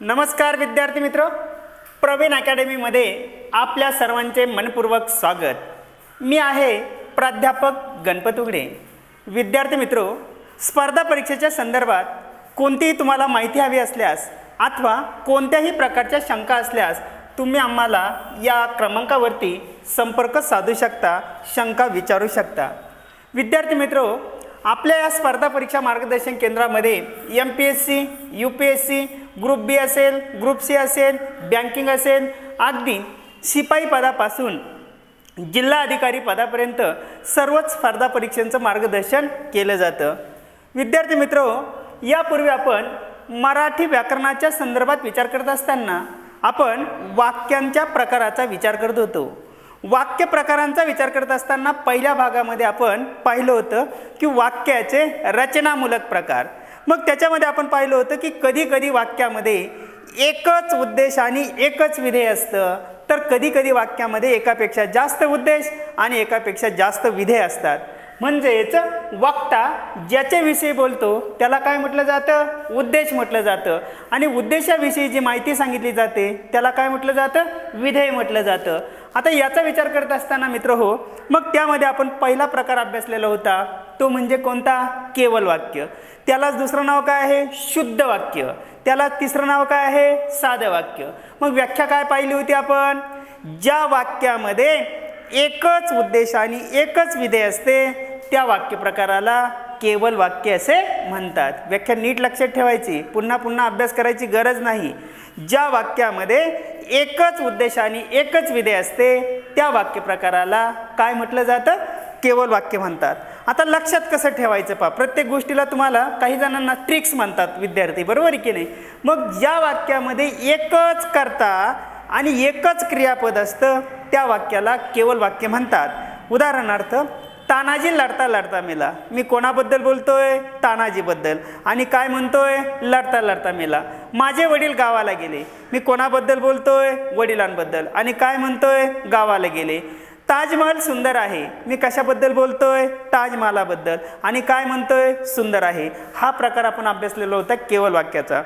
नमस्कार विद्यार्थी मित्र, प्रवीण अकॅडमीमध्ये आपल्या सर्वांचे मनपूर्वक स्वागत। मी आहे प्राध्यापक गणपत उघडे। विद्यार्थी मित्र, स्पर्धा परीक्षेच्या संदर्भात कोणतीही तुम्हाला माहिती हवी असल्यास अथवा कोणत्याही प्रकारच्या शंका असल्यास तुम्ही आम्हाला या क्रमांकावरती संपर्क साधू शकता, शंका विचारू शकता। विद्यार्थी मित्र, आपल्या या स्पर्धा परीक्षा मार्गदर्शन केंद्रामध्ये MPSC, UPSC, ग्रुप बी असेल, ग्रुप सी असेल, बँकिंग असेल, अगदी शिपाई पदापासून जिल्हा अधिकारी पदापर्यंत सर्वच स्पर्धा परीक्षांचं मार्गदर्शन केलं जातं। विद्यार्थी मित्र, यापूर्वी आपण मराठी व्याकरणाच्या संदर्भात विचार करत असताना आपण वाक्यांच्या प्रकाराचा विचार करत होतो। वाक्य प्रकारांचा विचार करत असताना पहिल्या भागामध्ये आपण पाहिलं होतं की वाक्याचे रचनामूलक प्रकार। मग त्याच्यामध्ये आपण पाहिलं होतं की कधी कधी वाक्यामध्ये एकच उद्देश आणि एकच विधेय असतं, तर कधी कधी वाक्यामध्ये एकापेक्षा जास्त उद्देश आणि एकापेक्षा जास्त विधेय असतात। म्हणजेच वक्ता ज्याच्याविषयी बोलतो त्याला काय म्हटलं जातं? उद्देश म्हटलं जातं। आणि उद्देशाविषयी जी माहिती सांगितली जाते त्याला काय म्हटलं जातं? विधेय म्हटलं जातं। आता याचा विचार करत असताना मित्र हो, मग त्यामध्ये आपण पहिला प्रकार अभ्यासलेला होता, तो म्हणजे कोणता? केवल वाक्य। त्यालाच दुसरं नाव काय आहे? शुद्ध वाक्य। त्याला तिसरं नाव काय आहे? साधं वाक्य। मग व्याख्या काय पाहिली होती आपण? ज्या वाक्यामध्ये एकच उद्देश आणि एकच विधेय असते त्या वाक्य प्रकाराला केवल वाक्य असे म्हणतात। व्याख्या नीट लक्षात ठेवायची, पुन्हा पुन्हा अभ्यास करायची गरज नाही। ज्या वाक्यामध्ये एकच उद्देश आणि एकच विधेय असते त्या वाक्य प्रकाराला काय म्हटलं जातं? केवल वाक्य म्हणतात। आता लक्षात कसं ठेवायचं पहा, प्रत्येक गोष्टीला तुम्हाला काही जणांना ट्रिक्स म्हणतात विद्यार्थी, बरोबर आहे की नाही? मग ज्या वाक्यामध्ये एकच कर्ता आणि एकच क्रियापद असतं त्या वाक्याला केवल वाक्य म्हणतात। उदाहरणार्थ, तानाजी लढता लढता मेला। मी कोणाबद्दल बोलतोय? तानाजीबद्दल। आणि काय म्हणतोय? लढता लढता मेला। माझे वडील गावाला गेले। मी कोणाबद्दल बोलतोय? वडिलांबद्दल। आणि काय म्हणतोय? गावाला गेले। ताजमहल सुंदर आहे। मी कशाबद्दल बोलतोय? ताजमहालाबद्दल। आणि काय म्हणतोय? सुंदर आहे। हा प्रकार आपण अभ्यासलेला होता केवल वाक्याचा।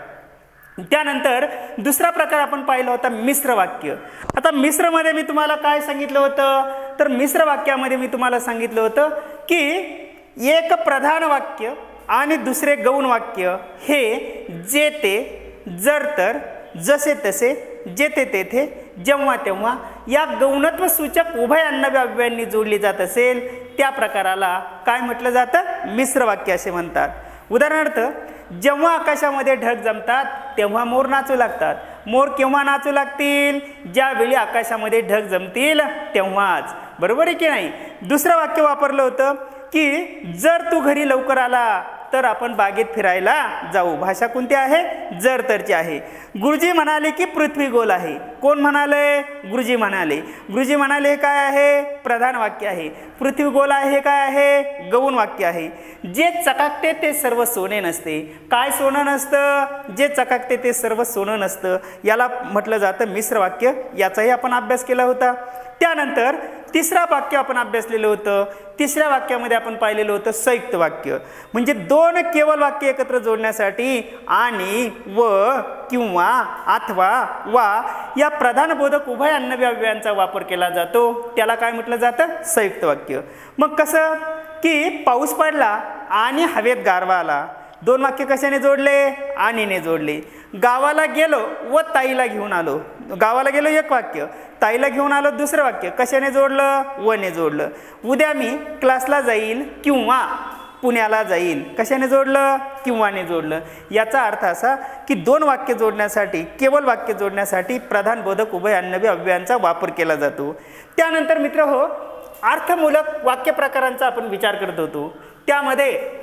त्यानंतर दुसरा प्रकार आपण पाहिला होता मिश्र वाक्य। आता मिश्रमध्ये मी तुम्हाला काय सांगितलं होतं? तर मिश्र वाक्यामध्ये मी तुम्हाला सांगितलं होतं की एक प्रधान वाक्य आणि दुसरे गौण वाक्य हे जे ते, जर तर, जसे तसे, जेथे तेथे, जेव्हा तेव्हा या गौणत्व सूचक उभय अन्नव्य अव्ययांनी जोडली जात असेल त्या प्रकाराला काय म्हटलं जातं? मिश्र वाक्य असे म्हणतात। उदाहरणार्थ, जेव्हा आकाशामध्ये ढग जमतात तेव्हा मोर नाचू लागतात। मोर केव्हा नाचू लागतील? ज्यावेळी आकाशामध्ये ढग जमतील तेव्हाच, बरोबर आहे की नाही? दुसरं वाक्य वापरलं होतं की जर तू घरी लवकर आला तर आपण बागेत फिरायला जाऊ। भाषा कोणती आहे? जर तरची आहे। गुरुजी म्हणाले की पृथ्वी गोल आहे। कोण म्हणाले? गुरुजी म्हणाले। गुरुजी म्हणाले हे काय आहे? प्रधान वाक्य आहे। पृथ्वी गोल आहे हे काय आहे? गौण वाक्य आहे। जे चकाकते ते सर्व सोने नसते। काय सोनं नसतं? जे चकाकते ते सर्व सोनं नसतं। याला म्हटलं जातं मिश्र वाक्य। याचाही आपण अभ्यास केला होता। त्यानंतर तिसरा वाक्य आपण अभ्यासलेलं होतं। तिसऱ्या वाक्यामध्ये आपण पाहिलेलं होतं संयुक्त वाक्य। म्हणजे दोन केवल वाक्य एकत्र जोडण्यासाठी आणि व, किंवा, अथवा, वा या प्रधान बोधक उभय अन्नव्य अव्ययांचा वापर केला जातो, त्याला काय म्हटलं जातं? संयुक्त वाक्य। मग कसं की पाऊस पडला आणि हवेत गारवा आला। दोन वाक्य कशाने जोडले? आणीने जोडले। गावाला गेलो व ताईला घेऊन आलो। गावाला गेलो एक वाक्य, ताईला घेऊन आलो दुसरं वाक्य, कशाने जोडलं? वने जोडलं। उद्या मी क्लासला जाईल किंवा पुण्याला जाईल, कशाने जोडलं? किंवाने जोडलं। याचा अर्थ असा की दोन वाक्य जोडण्यासाठी, केवल वाक्य जोडण्यासाठी प्रधान बोधक उभय अन्नव्य अव्ययांचा वापर केला जातो। त्यानंतर मित्र हो, अर्थमूलक वाक्य प्रकारांचा आपण विचार करत होतो। त्यामध्ये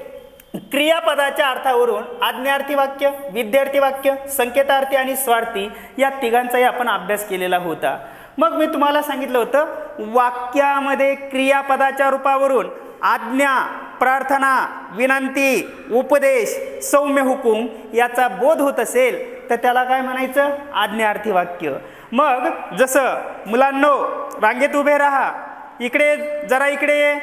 क्रियापदाच्या अर्थावरून आज्ञार्थी वाक्य, विद्यार्थी वाक्य, संकेतार्थी आणि स्वार्थी या तिघांचाही आपण अभ्यास केलेला होता। मग मी तुम्हाला सांगितलं होतं वाक्यामध्ये क्रियापदाच्या रूपावरून आज्ञा, प्रार्थना, विनंती, उपदेश, सौम्य हुकूम याचा बोध होत असेल तर त्याला काय म्हणायचं? आज्ञार्थी वाक्य। मग जसं मुलांनो रांगेत उभे राहा, इकडे जरा इकडे ये,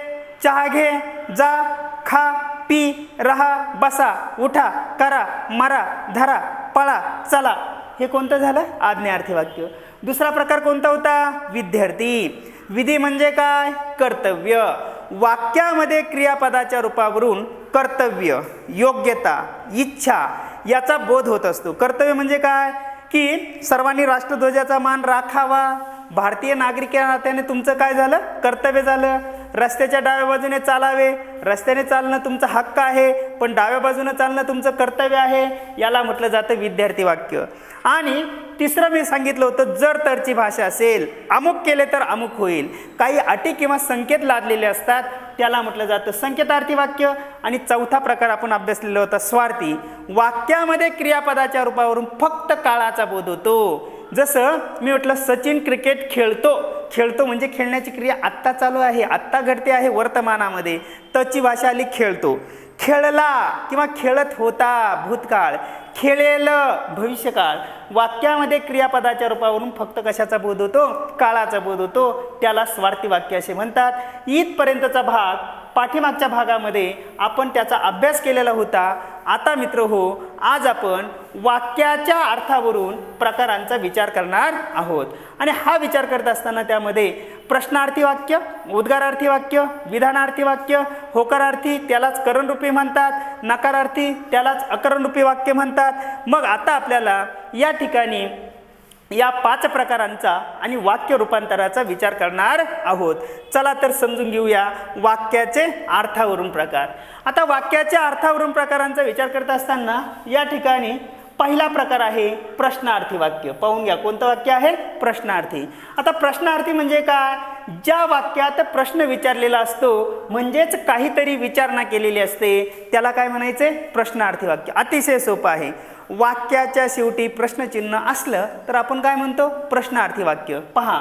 चहा घे, जा, खा, पी, रहा, बसा, उठा, करा, मरा, धरा, पळा, चला, हे कोणतं झालं? आज्ञार्थी वाक्य. दुसरा प्रकार कोणता होता? विद्यार्थी. विधी म्हणजे काय? कर्तव्य. वाक्यामध्ये क्रियापदाच्या रूपावरून कर्तव्य, योग्यता, इच्छा याचा बोध होत असतो. कर्तव्य म्हणजे काय? की सर्वांनी राष्ट्रध्वजाचा मान राखावा. भारतीय नागरिक या नात्याने तुमचं काय झालं? कर्तव्य झालं. रस्त्याच्या डाव्या बाजूने चालावे. रस्त्याने चालणं तुमचा हक्क आहे, पण डाव्या बाजूने चालणं तुमचं कर्तव्य आहे. याला म्हटलं जातं विद्यार्थी वाक्य. आणि तिसरं मी सांगितलं होतं, जर तरची भाषा असेल, अमुक केले तर अमुक होईल, काही अटी किंवा संकेत लादलेले असतात, त्याला म्हटलं जातं संकेतार्थी वाक्य. आणि चौथा प्रकार आपण अभ्यासलेला होता स्वार्थी. वाक्यामध्ये क्रियापदाच्या रूपावरून फक्त काळाचा बोध होतो. जसं मी म्हटलं सचिन क्रिकेट खेळतो. खेळतो म्हणजे खेळण्याची क्रिया आत्ता चालू आहे, आत्ता घडते आहे वर्तमानामध्ये. तची भाषा आली खेळतो. खेळला किंवा खेळत होता भूतकाळ. खेळेल भविष्यकाळ. वाक्यामध्ये क्रियापदाच्या रूपावरून फक्त कशाचा बोध होतो? काळाचा बोध होतो. त्याला स्वार्थी वाक्य असे म्हणतात. इथपर्यंतचा भाग पाठीमागच्या भागामध्ये आपण त्याचा अभ्यास केलेला होता. आता मित्र हो, आज आपण वाक्याच्या अर्थावरून प्रकारांचा विचार करणार आहोत. आणि हा विचार करत असताना त्यामध्ये प्रश्नार्थी वाक्य, उद्गारार्थी वाक्य, विधानार्थी वाक्य, होकारार्थी त्यालाच करणरूपी म्हणतात, नकारार्थी त्यालाच अकरणरूपी वाक्य म्हणतात. मग आता आपल्याला या ठिकाणी या 5 प्रकारांचा आणि वाक्य रूपांतराचा विचार करणार आहोत. चला तर समजून घेऊया वाक्याचे अर्थावरून प्रकार. आता वाक्याच्या अर्थावरून प्रकारांचा विचार करत असताना या ठिकाणी पहिला प्रकार आहे प्रश्नार्थी वाक्य. पाहून घ्या कोणतं वाक्य आहे? प्रश्नार्थी. आता प्रश्नार्थी म्हणजे काय? ज्या वाक्यात प्रश्न विचारलेला असतो, म्हणजेच काहीतरी विचारणा केलेली असते, त्याला काय म्हणायचे? प्रश्नार्थी वाक्य. अतिशय सोपं आहे. वाक्याच्या शेवटी प्रश्नचिन्ह असलं तर आपण काय म्हणतो? प्रश्नार्थी वाक्य. पहा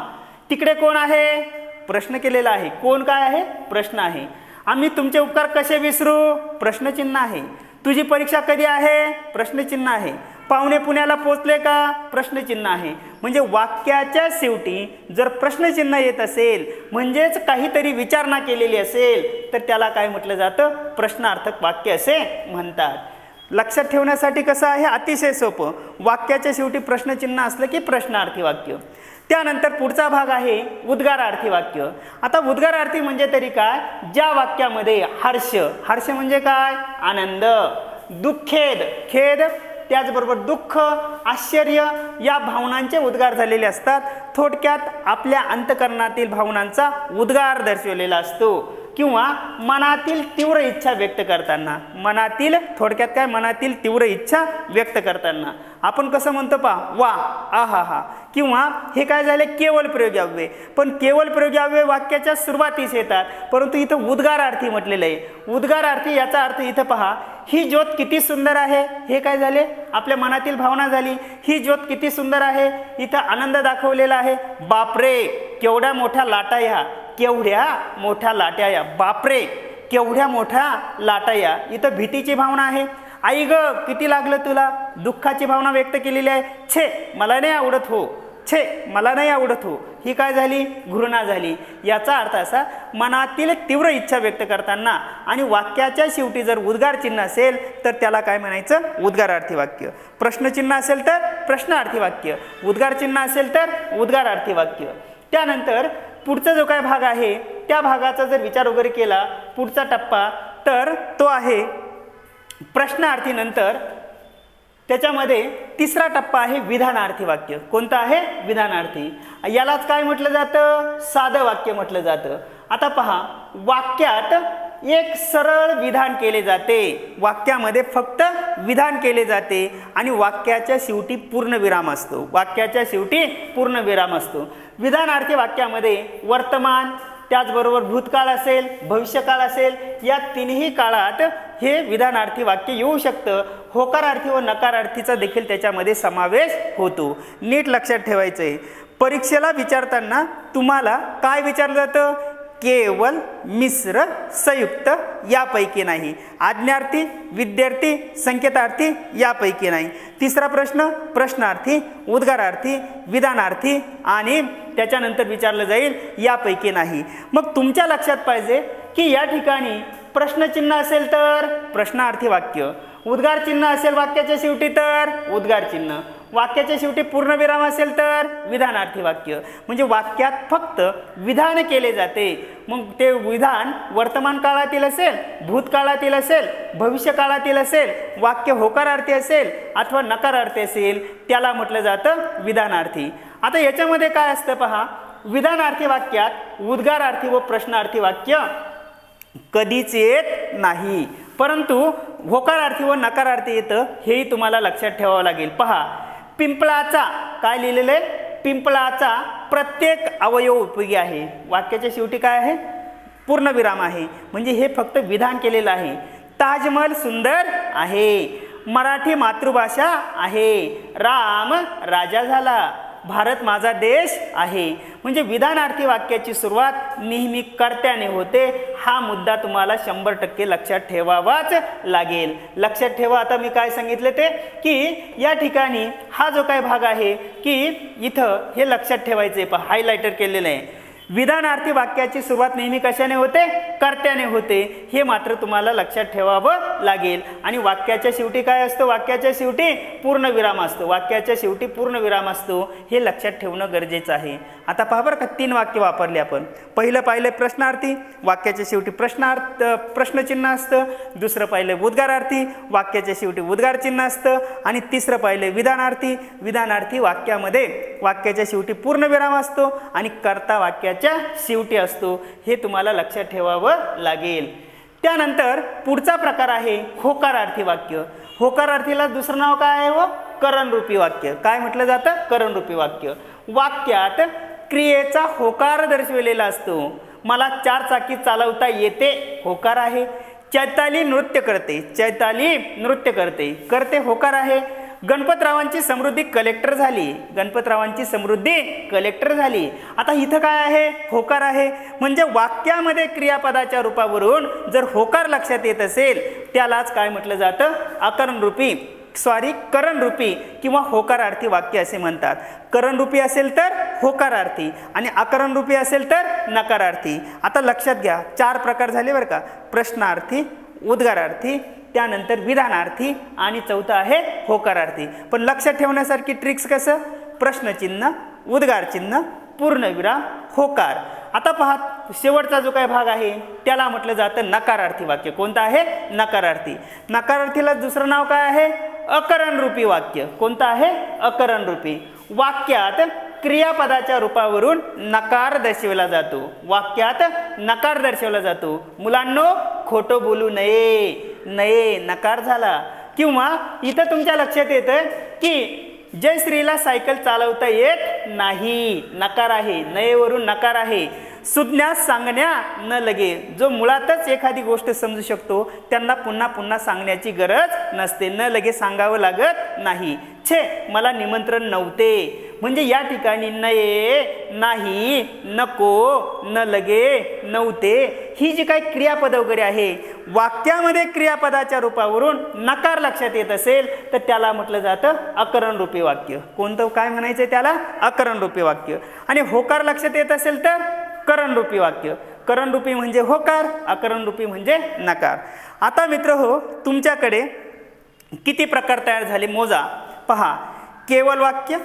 तिकडे कोण आहे? प्रश्न केलेला आहे. कोण काय आहे? प्रश्न आहे. आम्ही तुमचे उपकार कसे विसरू? प्रश्नचिन्ह आहे. तुझी परीक्षा कधी आहे? प्रश्नचिन्ह आहे. पाहुणे पुण्याला पोचले का? प्रश्नचिन्ह आहे. म्हणजे वाक्याच्या शेवटी जर प्रश्नचिन्ह येत असेल, म्हणजेच काहीतरी विचारणा केलेली असेल, तर त्याला काय म्हटलं जातं? प्रश्नार्थक वाक्य असे म्हणतात. लक्षात ठेवण्यासाठी कसं आहे? अतिशय सोपं. वाक्याच्या शेवटी प्रश्नचिन्ह असलं की प्रश्नार्थी वाक्य. त्यानंतर पुढचा भाग आहे उद्गारार्थी वाक्य. आता उद्गारार्थी म्हणजे तरी काय? ज्या वाक्यामध्ये हर्ष, हर्ष म्हणजे काय? आनंद, दुःखेद, खेद, त्याचबरोबर दुःख, आश्चर्य या भावनांचे उद्गार झालेले असतात. थोडक्यात आपल्या अंतःकरणातील भावनांचा उद्गार दर्शवलेला असतो. किंवा मनातील तीव्र इच्छा व्यक्त करताना, मनातील थोडक्यात काय? मनातील तीव्र इच्छा व्यक्त करताना आपण कसं म्हणतो? पहा, वा, आहा हा. किंवा हे काय झाले? केवळ प्रयोगाव्यय. पण केवळ प्रयोगाव्यय वाक्याच्या सुरुवातीस येतात, परंतु इथं उद्गारार्थी म्हटलेलं आहे. उद्गारार्थी याचा अर्थ इथं पहा, ही ज्योत किती सुंदर आहे. हे काय झाले? आपल्या मनातील भावना झाली. ही ज्योत किती सुंदर आहे. इथं आनंद दाखवलेला आहे. बापरे केवढ्या मोठ्या लाटा या, केवढ्या मोठ्या लाट्या या. बापरे केवढ्या मोठ्या लाटा या. इथं भीतीची भावना आहे. आई ग किती लागलं तुला. दुःखाची भावना व्यक्त केलेली आहे. छे मला नाही आवडत हो, छे मला नाही आवडत हो. ही काय झाली? घृणा झाली. याचा अर्थ असा, मनातील तीव्र इच्छा व्यक्त करताना आणि वाक्याच्या शेवटी जर उद्गार चिन्ह असेल तर त्याला काय म्हणायचं? उद्गारार्थी वाक्य. प्रश्नचिन्ह असेल तर प्रश्नार्थी वाक्य, उद्गार चिन्ह असेल तर उद्गारार्थी वाक्य. त्यानंतर पुढचा जो काय भाग आहे त्या भागाचा जर विचार वगैरे केला, पुढचा टप्पा तर तो आहे प्रश्नार्थी. नंतर त्याच्यामध्ये तिसरा टप्पा आहे विधानार्थी वाक्य. कोणतं आहे? विधानार्थी. यालाच काय म्हटलं जातं? साधं वाक्य म्हटलं जातं. आता पहा, वाक्यात एक सरळ विधान केले जाते. वाक्यामध्ये फक्त विधान केले जाते आणि वाक्याच्या शेवटी पूर्णविराम असतो. वाक्याच्या शेवटी पूर्णविराम असतो. विधानार्थी वाक्यामध्ये वर्तमान, त्याचबरोबर भूतकाळ असेल, भविष्यकाळ असेल, या तिन्ही काळात हे विधानार्थी वाक्य येऊ शकतं. होकारार्थी व नकारार्थीचा देखील त्याच्यामध्ये समावेश होतो. नीट लक्षात ठेवायचं आहे. परीक्षेला विचारताना तुम्हाला काय विचारलं जातं? केवळ, मिश्र, संयुक्त यापैकी नाही. आज्ञार्थी, विद्यार्थी, संकेतार्थी यापैकी नाही. तिसरा प्रश्न प्रश्नार्थी, उद्गारार्थी, विधानार्थी आणि त्याच्यानंतर विचारलं जाईल यापैकी नाही. मग तुमच्या लक्षात पाहिजे की या ठिकाणी प्रश्नचिन्ह असेल तर प्रश्नार्थी वाक्य, उद्गार चिन्ह असेल वाक्याच्या शेवटी तर उद्गार चिन्ह, वाक्याच्या शेवटी पूर्णविराम असेल तर विधानार्थी वाक्य. म्हणजे वाक्यात फक्त विधान केले जाते. मग ते विधान वर्तमान काळातील असेल, भूतकाळातील असेल, भविष्य काळातील असेल, वाक्य होकारार्थी असेल अथवा नकारार्थी असेल, त्याला म्हटलं जातं विधानार्थी. आता याच्यामध्ये काय असतं पहा, विधानार्थी वाक्यात उद्गारार्थी व प्रश्नार्थी वाक्य कधीच येत नाही, परंतु होकारार्थी व नकारार्थी येतं, हेही तुम्हाला लक्षात ठेवावं लागेल. पहा, पिंपळाचा काय लिहिलेलं आहे, पिंपळाचा प्रत्येक अवयव उपयोगी आहे. वाक्याच्या शेवटी काय आहे, पूर्णविराम आहे. म्हणजे हे फक्त विधान केलेलं आहे. ताजमहल सुंदर आहे, मराठी मातृभाषा आहे, राम राजा झाला, भारत माझा देश आहे. म्हणजे विधानार्थी वाक्याची सुरुवात नेहमी कर्त्याने होते. हा मुद्दा तुम्हाला 100% लक्षात ठेवावाच लागेल. लक्षात ठेवा. आता मी काय सांगितले ते, की या ठिकाणी हा जो काय भाग आहे, की इथं हे लक्षात ठेवायचे. पहा, हायलाइटर केलेलं आहे. विधानार्थी वाक्याची सुरुवात नेहमी कशाने होते, कर्त्याने होते. हे मात्र तुम्हाला लक्षात ठेवावं लागेल. आणि वाक्याच्या शेवटी काय असतं, वाक्याच्या शेवटी पूर्णविराम असतो. वाक्याच्या शेवटी पूर्णविराम असतो, हे लक्षात ठेवणं गरजेचं आहे. आता पहा बरं का, 3 वाक्य वापरले आपण. पहिलं पाहिलं प्रश्नार्थी, वाक्याच्या शेवटी प्रश्नचिन्ह असतं. दुसरं पाहिलं उद्गारार्थी, वाक्याच्या शेवटी उद्गारचिन्ह असतं. आणि तिसरं पाहिलं विधानार्थी. विधानार्थी वाक्यामध्ये वाक्याच्या शेवटी पूर्णविराम असतो आणि कर्ता वाक्याच्या शेवटी असतो. हे तुम्हाला लक्षात ठेवावं लागेल. त्यानंतर पुढचा प्रकार आहे होकारार्थी वाक्य. होकारार्थीला दुसरं नाव काय आहे, व करणरूपी वाक्य. काय म्हटलं जातं, करणरूपी वाक्य. वाक्यात क्रियेचा होकार दर्शविलेला असतो. मला 4 चाकी चालवता येते, होकार आहे. चैताली नृत्य करते, चैताली नृत्य करते, करते होकार आहे. गणपतरावांची समृद्धी कलेक्टर झाली, गणपतरावांची समृद्धी कलेक्टर झाली. आता इथं काय आहे, होकार आहे. म्हणजे वाक्यामध्ये क्रियापदाच्या रूपावरून जर होकार लक्षात येत असेल, त्यालाच काय म्हटलं जातं, करणरूपी किंवा होकारार्थी वाक्य असे म्हणतात. करणरूपी असेल तर होकारार्थी आणि अकरणरूपी असेल तर नकारार्थी. आता लक्षात घ्या, 4 प्रकार झाले बरं का. प्रश्नार्थी, उद्गारार्थी, त्यानंतर विधानार्थी आणि चौथा आहे होकारार्थी. पण लक्षात ठेवण्यासारखी ट्रिक्स कसं, प्रश्नचिन्ह, उद्गारचिन्ह, पूर्णविराम, होकार. आता पहा, शेवटचा जो काही भाग आहे त्याला म्हटलं जातं नकारार्थी वाक्य. कोणतं आहे, नकारार्थी. नकारार्थीला दुसरं नाव काय आहे, अकरणरूपी वाक्य. कोणतं आहे, अकरणरूपी. वाक्यात क्रियापदाच्या रूपावरून नकार दर्शवला जातो. वाक्यात नकार दर्शवला जातो. मुलांनो, खोटं बोलू नये, नकार झाला. किंवा इथं तुमच्या लक्षात येतं की जयश्रीला सायकल चालवता येत नाही, नकार आहे. नयेवरून नकार आहे. सुज्ञास सांगण्या न लगे. जो मुळातच एखादी गोष्ट समजू शकतो त्यांना पुन्हा पुन्हा सांगण्याची गरज नसते. न लगे सांगावं लागत नाही. छे, मला निमंत्रण नव्हते. म्हणजे या ठिकाणी नये, नाही, नको, न लगे, नव्हते, ही जी काही क्रियापद वगैरे आहे, वाक्यामध्ये क्रियापदाच्या रूपावरून नकार लक्षात येत असेल तर त्याला म्हटलं जातं अकरणरूपी वाक्य. कोणतं, काय म्हणायचं त्याला, अकरणरूपी वाक्य. आणि होकार लक्षात येत असेल तर करणरूपी वाक्य. करणरूपी म्हणजे होकार, अकरणरूपी म्हणजे नकार. आता मित्र हो, तुमच्याकडे किती प्रकार तयार झाले मोजा. पहा, केवल वाक्य,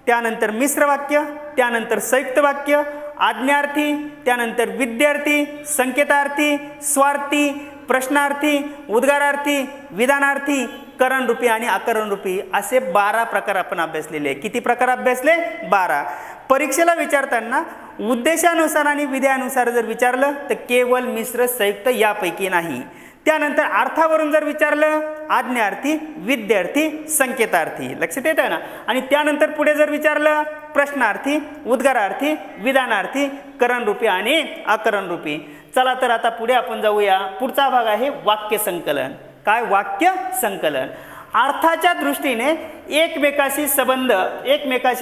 त्यानंतर मिश्र वाक्य, त्यानंतर संयुक्त वाक्य, आज्ञार्थी, त्यानंतर विद्यार्थी, संकेतार्थी, स्वार्थी, प्रश्नार्थी, उद्गारार्थी, विधानार्थी, करणरूपी आणि अकरणरूपी असे 12 प्रकार आपण अभ्यासलेले आहे. किती प्रकार अभ्यासले, 12. परीक्षेला विचारताना उद्देशानुसार आणि विधेयानुसार जर विचारलं तर केवल, मिश्र, संयुक्त यापैकी नाही. त्यानंतर अर्थावरून जर विचारलं, आज्ञार्थी, विद्यार्थी, संकेतार्थी. लक्षात येतं ना. आणि त्यानंतर पुढे जर विचारलं, प्रश्नार्थी, उद्गारार्थी, विधानार्थी, करणरूपी आणि अकरणरूपी. चला तर आता पुढे आपण जाऊया. पुढचा भाग आहे वाक्य संकलन. काय, वाक्य संकलन. अर्थाच्या दृष्टीने एकमेकाशी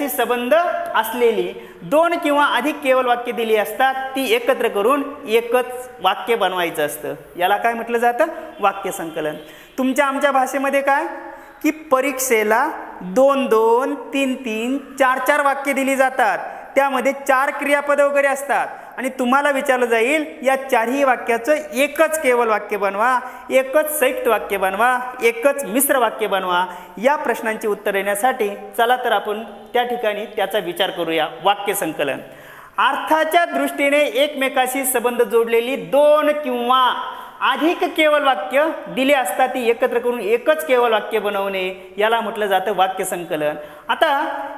संबंध असलेली 2 किंवा अधिक केवल वाक्य दिली असतात. ती एकत्र करून एकच वाक्य बनवायचं असतं. याला काय म्हटलं जातं, वाक्य संकलन. तुमच्या आमच्या भाषेमध्ये काय, की परीक्षेला 2-2, 3-3, 4-4 वाक्य दिली जातात. त्यामध्ये 4 क्रियापद वगैरे असतात आणि तुम्हाला विचारलं जाईल या चारही वाक्याचं एकच केवल वाक्य बनवा, एकच संयुक्त वाक्य बनवा, एकच मिश्र वाक्य बनवा. या प्रश्नांची उत्तर देण्यासाठी चला तर आपण त्या ठिकाणी त्याचा विचार करूया. वाक्य संकलन. अर्थाच्या दृष्टीने एकमेकाशी संबंध जोडलेली दोन किंवा अधिक केवल वाक्य दिले असता ती एकत्र करून एकच केवल वाक्य बनवणे याला म्हटलं जातं वाक्य संकलन. आता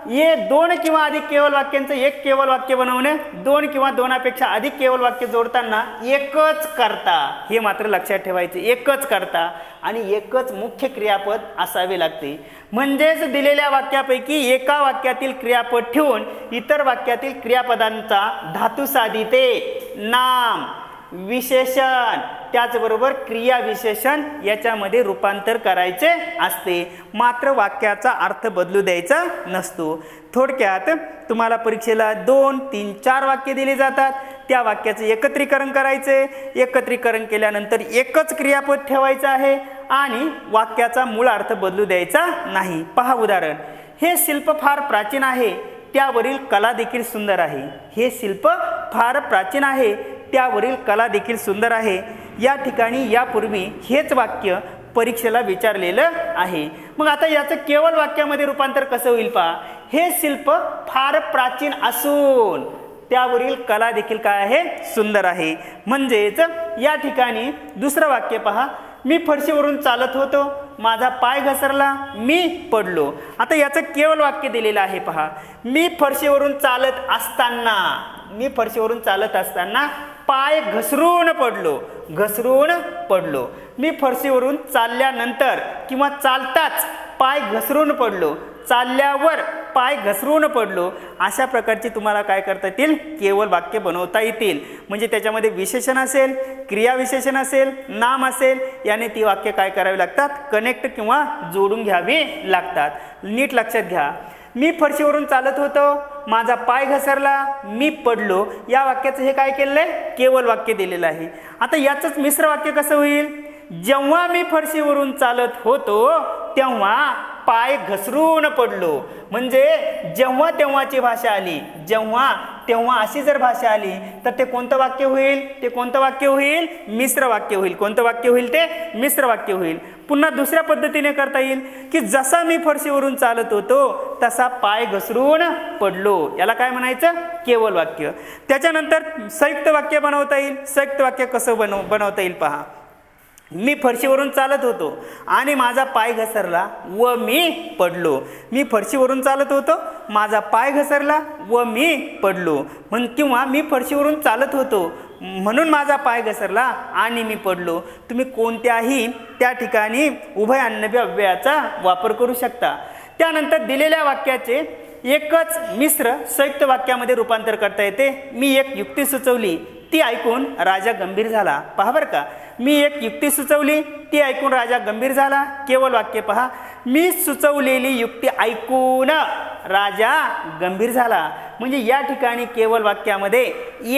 हे दोन किंवा अधिक केवल वाक्यांचं एक केवल वाक्य बनवणे, दोन किंवा दोनापेक्षा अधिक केवल वाक्य जोडताना एकच कर्ता, हे मात्र लक्षात ठेवायचे, एकच कर्ता आणि एकच मुख्य क्रियापद असावे लागते. म्हणजेच दिलेल्या वाक्यापैकी एका वाक्यातील क्रियापद ठेवून इतर वाक्यातील क्रियापदांचा धातुसाधिते, नाम, विशेषण त्याचबरोबर क्रिया विशेषण याच्यामध्ये रूपांतर करायचे असते. मात्र वाक्याचा अर्थ बदलू द्यायचा नसतो. थोडक्यात तुम्हाला परीक्षेला 2, 3, 4 वाक्य दिली जातात. त्या वाक्याचे एकत्रीकरण करायचे. एकत्रीकरण केल्यानंतर एकच क्रियापद ठेवायचं आहे आणि वाक्याचा मूळ अर्थ बदलू द्यायचा नाही. पहा उदाहरण. हे शिल्प फार प्राचीन आहे, त्यावरील कला देखील सुंदर आहे. हे शिल्प फार प्राचीन आहे, त्यावरील कला देखील सुंदर आहे. या ठिकाणी यापूर्वी हेच वाक्य परीक्षेला विचारलेलं आहे. मग आता याचं केवळ वाक्यामध्ये रूपांतर कसं होईल पहा. हे शिल्प फार प्राचीन असून त्यावरील कला देखील काय आहे, सुंदर आहे. म्हणजेच या ठिकाणी दुसरं वाक्य पहा. मी फरशीवरून चालत होतो, माझा पाय घसरला, मी पडलो. आता याचं केवळ वाक्य दिलेलं आहे पहा. मी फरशीवरून चालत असताना, मी फरशीवरून चालत असताना पाय घसरून पडलो, घसरून पडलो. मी फरशीवरून चालल्यानंतर किंवा चालताच पाय घसरून पडलो, चालल्यावर पाय घसरून पडलो. अशा प्रकारची तुम्हाला काय करता येतील, केवळ वाक्य बनवता येतील. म्हणजे त्याच्यामध्ये विशेषण असेल, क्रिया विशेषण असेल, नाम असेल, याने ती वाक्य काय करावी लागतात, कनेक्ट किंवा जोडून घ्यावी लागतात. नीट लक्षात घ्या. मी फरशीवरून चालत होतो, माझा पाय घसरला, मी पडलो. या वाक्याचं हे काय केलेलं आहे, केवळ वाक्य दिलेलं आहे. आता याचंच मिश्र वाक्य कसं होईल. जेव्हा मी फरशीवरून चालत होतो तेव्हा पाय घसरून पडलो. म्हणजे जेव्हा तेव्हाची भाषा आली, जेव्हा तेव्हा अशी जर भाषा आली तर ते कोणतं वाक्य होईल, ते कोणतं वाक्य होईल, मिश्र वाक्य होईल. कोणतं वाक्य होईल, ते मिश्र वाक्य होईल. पुन्हा दुसऱ्या पद्धतीने करता येईल की जसा मी फरशीवरून चालत होतो तसा पाय घसरून पडलो. याला काय म्हणायचं, केवळ वाक्य. त्याच्यानंतर संयुक्त वाक्य बनवता येईल. संयुक्त वाक्य कसं बनवता येईल पहा. मी फरशीवरून चालत होतो आणि माझा पाय घसरला व मी पडलो. मी फरशीवरून चालत होतो, माझा पाय घसरला व मी पडलो. किंवा मी फरशीवरून चालत होतो म्हणून माझा पाय घसरला आणि मी पडलो. तुम्ही कोणत्याही त्या ठिकाणी उभय अन्नव्य अव्ययाचा वापर करू शकता. त्यानंतर दिलेल्या वाक्याचे एकच मिश्र संयुक्त वाक्यामध्ये रूपांतर करता येते. मी एक युक्ती सुचवली, ती ऐकून राजा गंभीर झाला. पहा बरं का. मी एक युक्ती सुचवली, ती ऐकून राजा गंभीर झाला. केवळ वाक्य पहा. मी सुचवलेली युक्ती ऐकून राजा गंभीर झाला. म्हणजे या ठिकाणी केवळ वाक्यामध्ये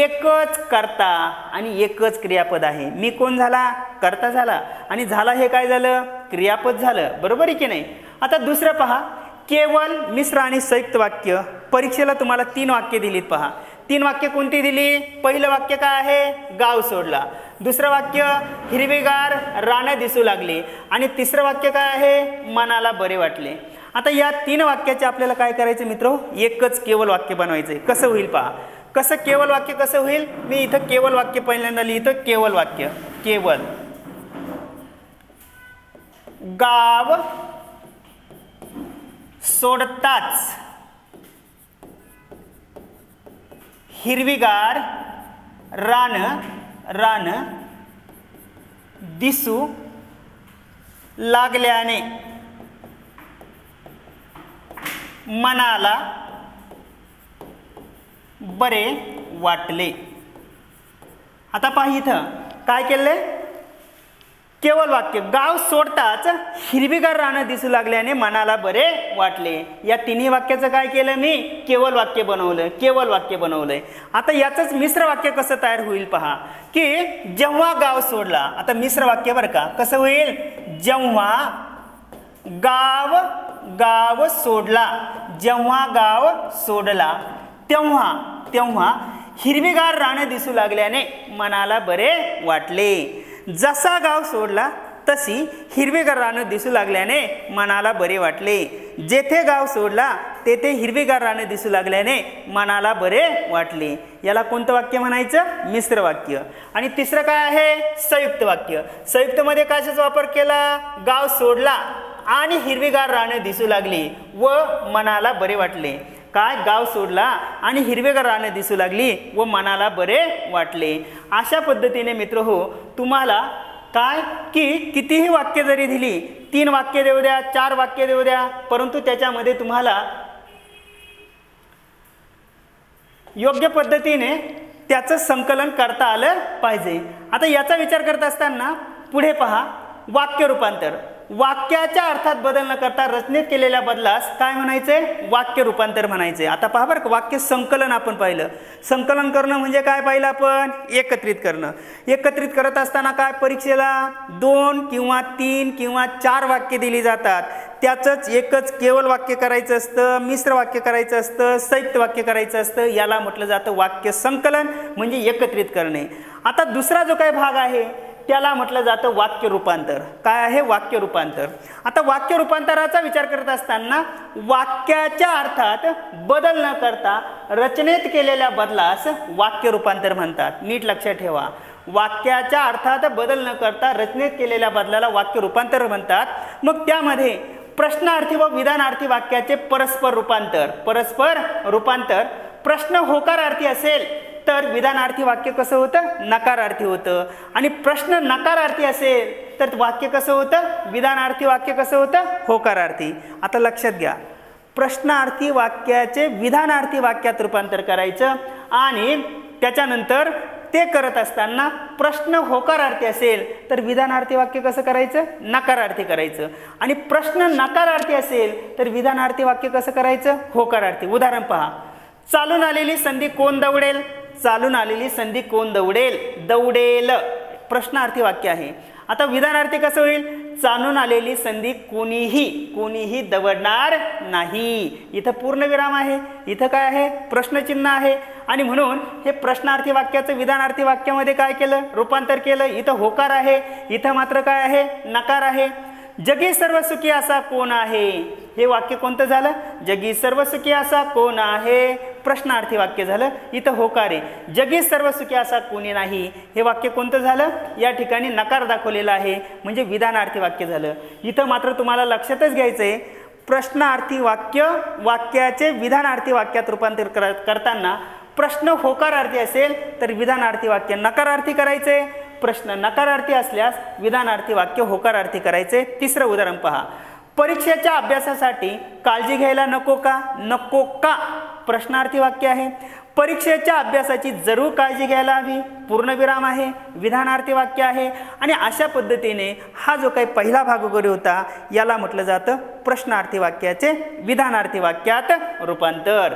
एकच कर्ता आणि एकच क्रियापद आहे. मी कोण झाला, कर्ता झाला आणि झाला हे काय झालं, क्रियापद झालं. बरोबर आहे की नाही. आता दुसरं पहा. केवळ मिश्र आणि संयुक्त वाक्य. परीक्षेला तुम्हाला 3 वाक्य दिलीत पहा. 3 वाक्य कोणती दिली. पहिलं वाक्य काय आहे, गाव सोडला. दुसरं वाक्य हिरवेगार रानं दिसू लागली आणि तिसरं वाक्य काय आहे, मनाला बरे वाटले. आता या 3 वाक्याचे आपल्याला काय करायचं मित्रो, एकच केवळ वाक्य बनवायचं. कसं होईल पहा. कसं केवळ वाक्य कसं होईल. मी इथं केवळ वाक्य पहिल्यांदा लिहितो. केवळ वाक्य. केवळ गाव सोडताच हिरवीगार रान दिसू लागल्याने मनाला बरे वाटले. आता पहा इथं काय केलंय, केवळ वाक्य. गाव सोडताच हिरवीगार रानं दिसू लागल्याने मनाला बरे वाटले. या तिन्ही वाक्याचं काय केलं मी, केवळ वाक्य बनवलं. केवळ वाक्य बनवलंय. आता याचंच मिश्र वाक्य कसं तयार होईल पहा. की जेव्हा गाव सोडला. आता मिश्र वाक्य बरं का. कसं होईल, जेव्हा गाव सोडला. जेव्हा गाव सोडला तेव्हा हिरवीगार रान दिसू लागल्याने मनाला बरे वाटले. जसा गाव सोडला तशी हिरवीगार रानं दिसू लागल्याने मनाला बरे वाटले. जेथे गाव सोडला तेथे हिरवीगार रानं दिसू लागल्याने मनाला बरे वाटले. याला कोणतं वाक्य म्हणायचं? मिश्र वाक्य. आणि तिसरं काय आहे? संयुक्त वाक्य. संयुक्तमध्ये कशाचा वापर केला? गाव सोडला आणि हिरवीगार रानं दिसू लागली व मनाला बरे वाटले. काय? गाव सोडला आणि हिरवीगार रानं दिसू लागली व मनाला बरे वाटले. अशा पद्धतीने मित्र हो, तुम्हाला काय की कितीही वाक्य जरी दिली, 3 वाक्य देऊ द्या, 4 वाक्य देऊ द्या, परंतु त्याच्यामध्ये तुम्हाला योग्य पद्धतीने त्याचं संकलन करता आलं पाहिजे. आता याचा विचार करत असताना पुढे पहा, वाक्य रूपांतर. वाक्याच्या अर्थात बदल न करता रचनेत केलेल्या बदलास काय म्हणायचे? वाक्य रूपांतर म्हणायचे. आता पहा बरं, वाक्य संकलन आपण पाहिलं. संकलन करणं म्हणजे काय पाहिलं आपण? एकत्रित करणं. एकत्रित करत असताना काय, परीक्षेला 2 किंवा 3 किंवा 4 वाक्य दिली जातात. त्याचंच एकच केवळ वाक्य करायचं असतं, मिश्र वाक्य करायचं असतं, संयुक्त वाक्य करायचं असतं. याला म्हटलं जातं वाक्य संकलन, म्हणजे एकत्रित करणे. आता दुसरा जो काही भाग आहे त्याला म्हटलं जातं वाक्य रूपांतर. काय आहे? वाक्य रूपांतर. आता वाक्य रूपांतराचा विचार करत असताना वाक्याच्या अर्थात बदल न करता रचनेत केलेल्या बदलास वाक्य रूपांतर म्हणतात. नीट लक्षात ठेवा, वाक्याच्या अर्थात बदल न करता रचनेत केलेल्या बदलाला वाक्य रूपांतर म्हणतात. मग त्यामध्ये प्रश्नार्थी व विधानार्थी वाक्याचे परस्पर रूपांतर. परस्पर रूपांतर. प्रश्न होकारार्थी असेल तर विधानार्थी वाक्य कसं होतं? नकारार्थी होतं. आणि प्रश्न नकारार्थी असेल तर वाक्य कसं होतं? विधानार्थी वाक्य कसं होतं? होकारार्थी. आता लक्षात घ्या, प्रश्नार्थी वाक्याचे विधानार्थी वाक्यात रूपांतर करायचं आणि त्याच्यानंतर ते करत असताना प्रश्न होकारार्थी असेल तर विधानार्थी वाक्य कसं करायचं? नकारार्थी करायचं. आणि प्रश्न नकारार्थी असेल तर विधानार्थी वाक्य कसं करायचं? होकारार्थी. उदाहरण पहा, चालून आलेली संधी कोण दौडेल? चालून आलेली संधी कोण दौडेल? दौडेल. प्रश्नार्थी वाक्य आहे. आता विधानार्थी कसं होईल? चालून आलेली संधी कोणीही दवडणार नाही. इथं पूर्णविराम आहे, इथं काय आहे? प्रश्नचिन्ह आहे. आणि म्हणून हे प्रश्नार्थी वाक्याचं विधानार्थी वाक्यामध्ये काय केलं? रूपांतर केलं. इथं होकार आहे, इथं मात्र काय आहे? नकार आहे. जगी सर्व सुखी असा कोण आहे? हे वाक्य कोणतं झालं? जगी सर्व सुखी असा कोण आहे? प्रश्नार्थी वाक्य झालं. इथं होकार आहे. जगी सर्व सुखी असा कोणी नाही, हे वाक्य कोणतं झालं? या ठिकाणी नकार दाखवलेला आहे, म्हणजे विधानार्थी वाक्य झालं. इथं मात्र तुम्हाला लक्षातच घ्यायचं आहे, प्रश्नार्थी वाक्य वाक्याचे विधानार्थी वाक्यात रूपांतर करताना प्रश्न होकारार्थी असेल तर विधानार्थी वाक्य नकारार्थी करायचे. प्रश्न नकारार्थी असल्यास विधानार्थी वाक्य होकारार्थी करायचे. तिसरं उदाहरण पहा, परीक्षेच्या अभ्यासासाठी काळजी घ्यायला नको का? नको का प्रश्नार्थी वाक्य आहे. परीक्षेच्या अभ्यासाची जरूर काळजी घ्यायला हवी, पूर्णविराम आहे, विधानार्थी वाक्य आहे. आणि अशा पद्धतीने हा जो काही पहिला भाग वगैरे होता याला म्हटलं जातं प्रश्नार्थी वाक्याचे विधानार्थी वाक्यात रूपांतर.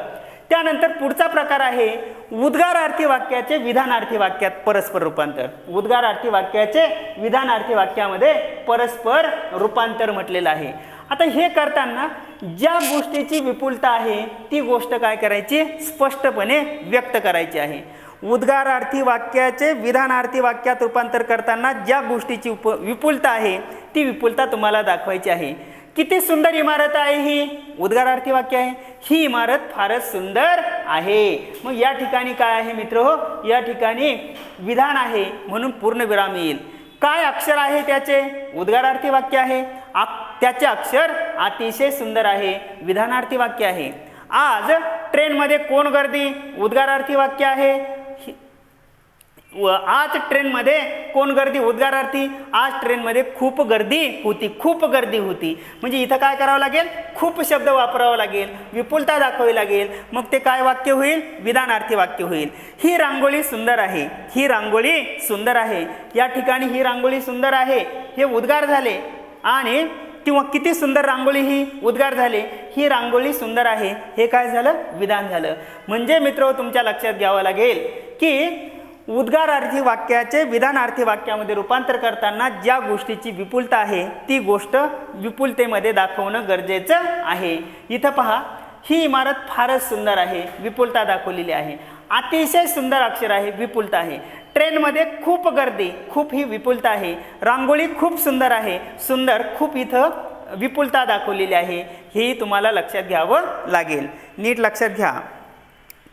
त्यानंतर पुढचा प्रकार आहे उद्गारार्थी वाक्याचे विधानार्थी वाक्यात परस्पर रूपांतर. उद्गारार्थी वाक्याचे विधानार्थी वाक्यामध्ये परस्पर रूपांतर म्हटलेलं आहे. आता हे करताना ज्या गोष्टीची विपुलता आहे ती गोष्ट काय करायची? स्पष्टपणे व्यक्त करायची आहे. उद्गारार्थी वाक्याचे विधानार्थी वाक्यात रूपांतर करताना ज्या गोष्टीची विपुलता आहे ती विपुलता तुम्हाला दाखवायची आहे. किती सुंदर इमारत आहे ही? उद्गारार्थी वाक्य आहे. ही इमारत फारच सुंदर आहे. मग या ठिकाणी काय आहे मित्र हो? या ठिकाणी विधान आहे म्हणून पूर्णविराम येईल. काय अक्षर आहे त्याचे? उद्गारार्थी वाक्य आहे. त्याचे अक्षर अतिशय सुंदर आहे, विधानार्थी वाक्य आहे. आज ट्रेनमध्ये कोण गर्दी? उद्गारार्थी वाक्य आहे. आज ट्रेनमध्ये कोण गर्दी? उद्गारार्थी. आज ट्रेनमध्ये खूप गर्दी होती, खूप गर्दी होती. म्हणजे इथं काय करावं लागेल? खूप शब्द वापरावा लागेल, विपुलता दाखवावी लागेल. मग ते काय वाक्य होईल? विधानार्थी वाक्य होईल. ही रांगोळी सुंदर आहे. ही रांगोळी सुंदर आहे. या ठिकाणी ही रांगोळी सुंदर आहे हे उद्गार झाले आणि किंवा किती सुंदर रांगोळी ही उद्गार झाले. ही रांगोळी सुंदर आहे हे काय झालं? विधान झालं. म्हणजे मित्र तुमच्या लक्षात घ्यावं लागेल की उद्गारार्थी वाक्याचे विधानार्थी वाक्यामध्ये रूपांतर करताना ज्या गोष्टीची विपुलता आहे ती गोष्ट विपुलतेमध्ये दाखवणं गरजेचं आहे. इथं पहा, ही इमारत फारच सुंदर आहे, विपुलता दाखवलेली आहे. अतिशय सुंदर अक्षर आहे, विपुलता आहे. ट्रेनमध्ये खूप गर्दी, खूप ही विपुलता आहे. रांगोळी खूप सुंदर आहे, सुंदर खूप इथं विपुलता दाखवलेली आहे. हे तुम्हाला लक्षात घ्यावं लागेल. नीट लक्षात घ्या.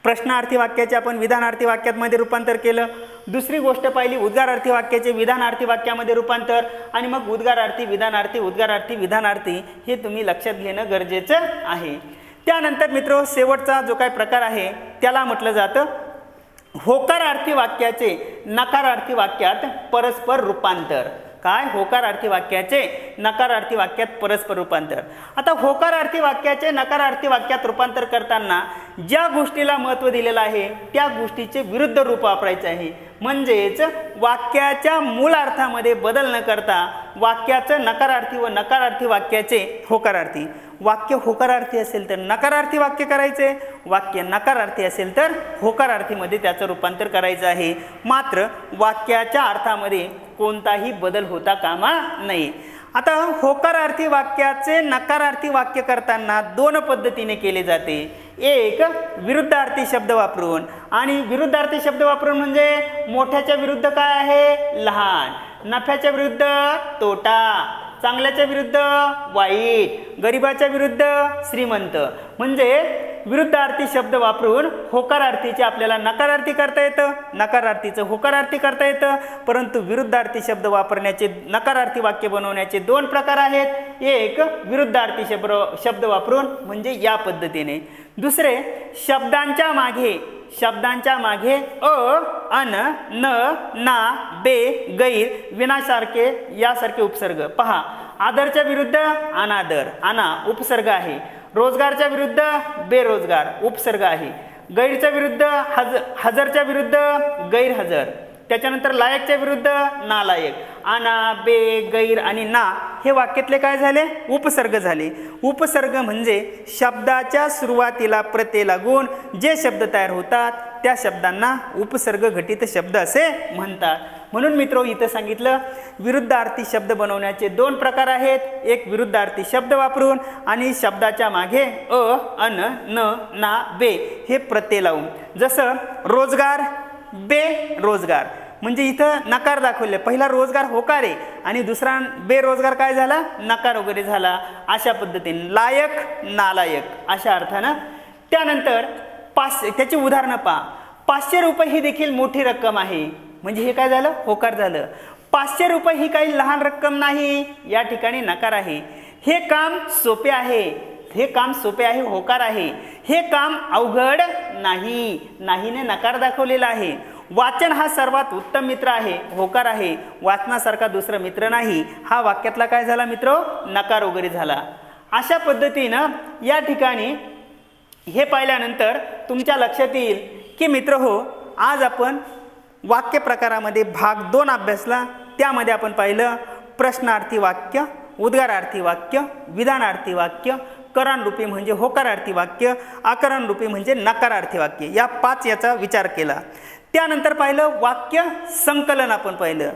प्रश्नार्थी वाक्याचे आपण विधानार्थी वाक्यामध्ये रूपांतर केलं. दुसरी गोष्ट पाहिली उद्गारार्थी वाक्याचे विधानार्थी वाक्यामध्ये रूपांतर, आणि मग उद्गारार्थी विधानार्थी उद्गारार्थी विधानार्थी हे तुम्ही लक्षात घेणं गरजेचं आहे. त्यानंतर मित्र शेवटचा जो काही प्रकार आहे त्याला म्हटलं जातं होकारार्थी वाक्याचे नकारार्थी वाक्यात परस्पर रूपांतर. काय? होकारार्थी वाक्याचे नकारार्थी वाक्यात परस्पर रूपांतर. आता होकारार्थी वाक्याचे नकारार्थी वाक्यात रूपांतर करताना ज्या गोष्टीला महत्त्व दिलेलं आहे त्या गोष्टीचे विरुद्ध रूप वापरायचे आहे. म्हणजेच वाक्याच्या मूळ अर्थामध्ये बदल न करता वाक्याचं नकारार्थी व नकारार्थी वाक्याचे होकारार्थी. वाक्य होकारार्थी असेल तर नकारार्थी वाक्य करायचे, वाक्य नकारार्थी असेल तर होकारार्थीमध्ये त्याचं रूपांतर करायचं आहे. मात्र वाक्याच्या अर्थामध्ये कोणताही बदल होता कामा नये. आता होकारार्थी वाक्याचे नकारार्थी वाक्य करताना दोन पद्धतीने केले जाते. एक विरुद्धार्थी शब्द वापरून, आणि विरुद्धार्थी शब्द वापरून म्हणजे मोठ्याच्या विरुद्ध काय आहे? लहान, नफ्याच्या विरुद्ध तोटा, चांगल्याच्या विरुद्ध वाईट, गरिबाच्या विरुद्ध श्रीमंत. म्हणजे विरुद्धार्थी शब्द वापरून होकारार्थीचे आपल्याला नकारार्थी करता येतं, नकारार्थीचं होकारार्थी करता येतं. परंतु विरुद्धार्थी शब्द वापरण्याचे नकारार्थी वाक्य बनवण्याचे दोन प्रकार आहेत. एक विरुद्धार्थी शब्द वापरून म्हणजे या पद्धतीने. दुसरे शब्दांच्या मागे अ, अन, न, ना, बे, गैर, विनासारखे यासारखे उपसर्ग. पहा, आदरच्या विरुद्ध अनादर, अना उपसर्ग आहे. रोजगारच्या विरुद्ध बेरोजगार उपसर्ग आहे. गैरच्या विरुद्ध हजरच्या विरुद्ध गैरहजर. त्याच्यानंतर लायकच्या विरुद्ध नालायक. अना, बे, गैर आणि ना हे वाक्यातले काय झाले? उपसर्ग झाले. उपसर्ग म्हणजे शब्दाच्या सुरुवातीला प्रत्यय लागून जे शब्द तयार होतात त्या शब्दांना उपसर्ग घटित शब्द असे म्हणतात. म्हणून मित्रो इथं सांगितलं विरुद्धार्थी शब्द बनवण्याचे दोन प्रकार आहेत. एक विरुद्धार्थी शब्द वापरून आणि शब्दाच्या मागे अ, अन, न, ना, बे हे प्रत्यय लावून. जसं रोजगार, बेरोजगार म्हणजे इथं नकार दाखवले. पहिला रोजगार होकार आहे आणि दुसरा बेरोजगार काय झाला? नकार वगैरे झाला. अशा पद्धतीने लायक, नालायक अशा अर्थानं. त्यानंतर 500 त्याची उदाहरणं पहा. 500 रुपये ही देखील मोठी रक्कम आहे. म्हणजे हे काय झालं? होकार झालं. 500 रुपये ही काही लहान रक्कम नाही, या ठिकाणी नकार आहे. हे काम सोपे आहे, हे काम सोपे आहे होकार आहे. हे काम अवघड नाही, नाहीने नकार दाखवलेला आहे. वाचन हा सर्वात उत्तम मित्र आहे, होकार आहे. वाचनासारखा दुसरा मित्र नाही, हा वाक्यातला काय झाला मित्र? नकार वगैरे झाला. अशा पद्धतीनं या ठिकाणी हे पाहिल्यानंतर तुमच्या लक्षात येईल की मित्र हो, आज आपण वाक्य प्रकारामध्ये भाग 2 अभ्यासला. त्यामध्ये आपण पाहिलं प्रश्नार्थी वाक्य, उद्गारार्थी वाक्य, विधानार्थी वाक्य, करणरूपी म्हणजे होकारार्थी वाक्य, आकरणरूपी म्हणजे नकारार्थी वाक्य. या 5 याचा विचार केला. त्यानंतर पाहिलं वाक्य संकलन. आपण पाहिलं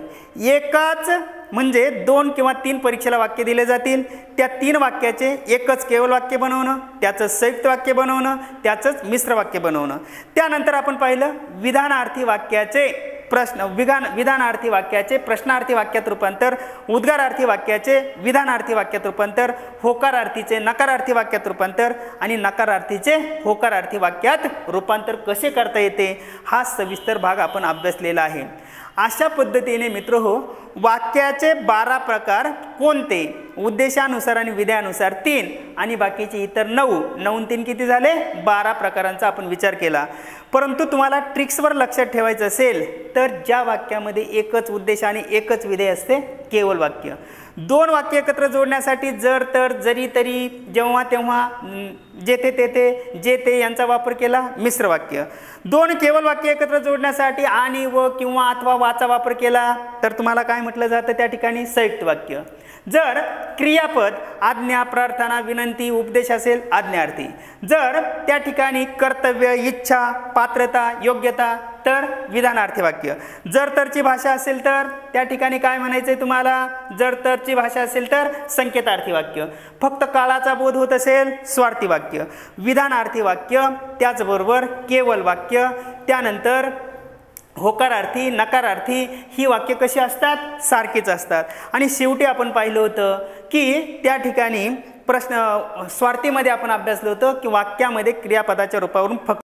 एकाच म्हणजे 2 किंवा 3 परीक्षेला वाक्य दिले जातील. त्या 3 वाक्याचे एकच केवळ वाक्य बनवणं, त्याचं संयुक्त वाक्य बनवणं, त्याचंच मिश्र वाक्य बनवणं. त्यानंतर आपण पाहिलं विधानार्थी वाक्याचे विधानार्थी वाक्याचे प्रश्नार्थी वाक्यात रूपांतर, उद्गारार्थी वाक्याचे विधानार्थी वाक्यात रूपांतर, होकारार्थीचे नकारार्थी वाक्यात रूपांतर आणि नकारार्थीचे होकारार्थी वाक्यात रूपांतर कसे करता येते हा सविस्तर भाग आपण अभ्यासलेला आहे. अशा पद्धतीने मित्र हो, वाक्याचे 12 प्रकार कोणते? उद्देशानुसार आणि विधेयानुसार 3 आणि बाकीचे इतर 9. 9 3 किती झाले? 12 प्रकारांचा आपण विचार केला. परंतु तुम्हाला ट्रिक्सवर लक्षात ठेवायचं असेल तर ज्या वाक्यामध्ये एकच उद्देश आणि एकच विधेय असते केवळ वाक्य. 2 वाक्य एकत्र जोडण्यासाठी जर, तर, जरी, तरी, जेव्हा, तेव्हा, जेथे, तेथे, जे, ते यांचा वापर केला मिश्र वाक्य. 2 केवळ वाक्य एकत्र जोडण्यासाठी आणि, व, किंवा, अथवा, वाचा वापर केला तर तुम्हाला काय म्हटलं जातं त्या ठिकाणी? संयुक्त वाक्य. जर क्रियापद आज्ञा, प्रार्थना, विनंती, उपदेश असेल आज्ञार्थी. जर त्या ठिकाणी कर्तव्य, इच्छा, पात्रता, योग्यता तर विधानार्थी वाक्य. जर तरची भाषा असेल तर त्या ठिकाणी काय म्हणायचंय तुम्हाला? जर तर उत्तरची भाषा असेल तर संकेतार्थी वाक्य, फक्त काळाचा बोध होत असेल स्वार्थी वाक्य, विधानार्थी वाक्य, त्याचबरोबर केवल वाक्य, त्यानंतर होकारार्थी, नकारार्थी ही वाक्य कशी असतात सारखीच असतात। आणि शेवटी आपण पाहिलं होतं की त्या ठिकाणी प्रश्न स्वार्थीमध्ये आपण अभ्यासलं होतं की वाक्यामध्ये क्रियापदाच्या रूपावरून फक्त